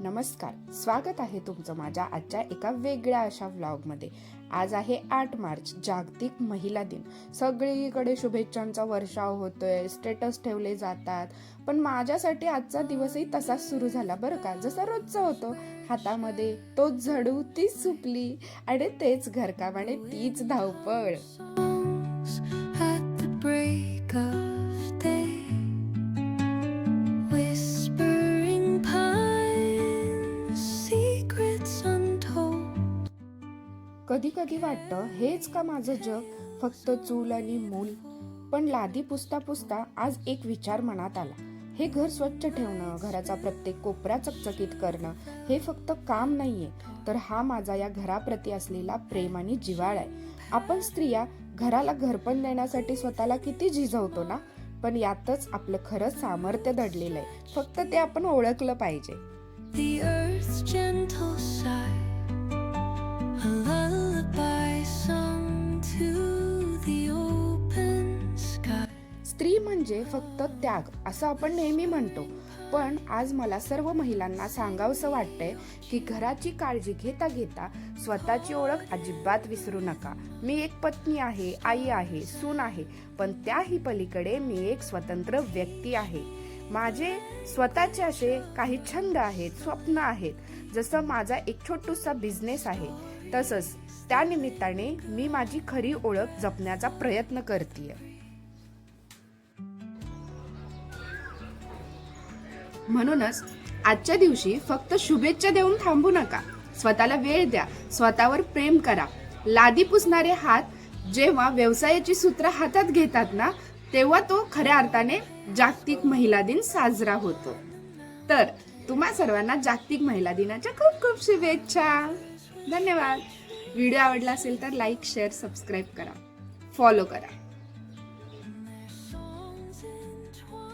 नमस्कार, स्वागत आहे तुमचं माझ्या आजच्या एका वेगळ्या अशा व्लॉगमध्ये। आज आहे 8 मार्च, जागतिक महिला दिन। सगळीकडे शुभेच्छांचा वर्षाव होतोय, स्टेटस ठेवले जातात, पण माझ्यासाठी आजचा दिवसही तसाच सुरू झाला बरं का, जसा रोजचा होतो। हातामध्ये तोच झाडू, तीच सुपली आणि तेच घरकाम आणि तीच धावपळ। कधी कधी वाटतं हेच का माझं जग, फक्त चूल आणि मूल। पण लादी पुसता पुसता आज एक विचार मनात आला, हे घर स्वच्छ ठेवणं, घराचा प्रत्येक कोपरा चकचकीत करणं हे फक्त काम नाहीये, तर हा माझा या घराप्रती असलेला प्रेम आणि जिव्हाळा आहे। आपण स्त्रिया घराला घरपण देण्यासाठी स्वतःला किती झिजवतो ना, पण यातच आपलं खरं सामर्थ्य दडलेलं आहे, फक्त ते आपण ओळखलं पाहिजे। The earth's gentle sigh, a lullaby sung to the open sky. स्त्री म्हणजे फक्त त्याग असं आपण नेहमी म्हणतो, पण आज मला सर्व महिलांना सांगावंसं वाटतंय की घराची काळजी घेता घेता स्वतःची ओळख अजिबात विसरू नका। मी एक पत्नी आहे, आई आहे, सून आहे, पण त्याही पलीकडे मी एक स्वतंत्र व्यक्ती आहे। माझे स्वतःचे असे काही छंद आहेत, स्वप्न आहेत, जसं माझा एक छोटूसा बिझनेस आहे, तसंच त्या निमित्ताने मी माझी खरी ओळख जपण्याचा प्रयत्न करतेय। म्हणूनच आजच्या दिवशी फक्त शुभेच्छा देऊन थांबू नका, स्वतःला वेळ द्या, स्वतःवर प्रेम करा। लादी पुसणारे हात जेव्हा व्यवसायाची सूत्र हातात घेतात ना, तेव्हा तो खऱ्या अर्थाने जागतिक महिला दिन साजरा होतो। तर तुम्हा सर्वांना जागतिक महिला दिनाच्या खूप खूप शुभेच्छा। धन्यवाद। व्हिडिओ आवडला असेल तर लाईक, शेअर, सबस्क्राईब करा, फॉलो करा। Songs entwined.